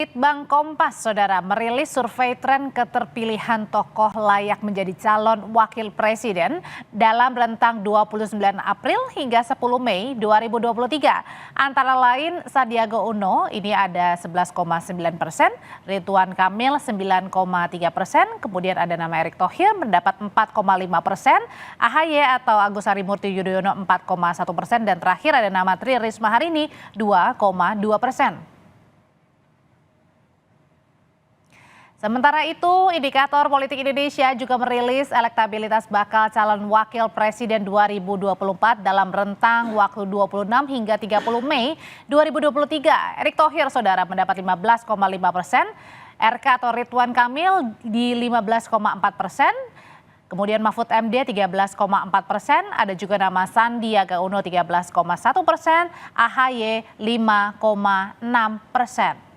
Litbang Kompas, Saudara, merilis survei tren keterpilihan tokoh layak menjadi calon wakil presiden dalam rentang 29 April hingga 10 Mei 2023. Antara lain Sandiaga Uno ini ada 11,9%, Ridwan Kamil 9,3%, kemudian ada nama Erick Thohir mendapat 4,5%, AHY atau Agus Harimurti Yudhoyono 4,1%, dan terakhir ada nama Tri Risma Harini 2,2%. Sementara itu, Indikator Politik Indonesia juga merilis elektabilitas bakal calon wakil presiden 2024 dalam rentang waktu 26 hingga 30 Mei 2023. Erick Thohir, Saudara, mendapat 15,5%, RK atau Ridwan Kamil di 15,4%, kemudian Mahfud MD 13,4%, ada juga nama Sandiaga Uno 13,1%, AHY 5,6%.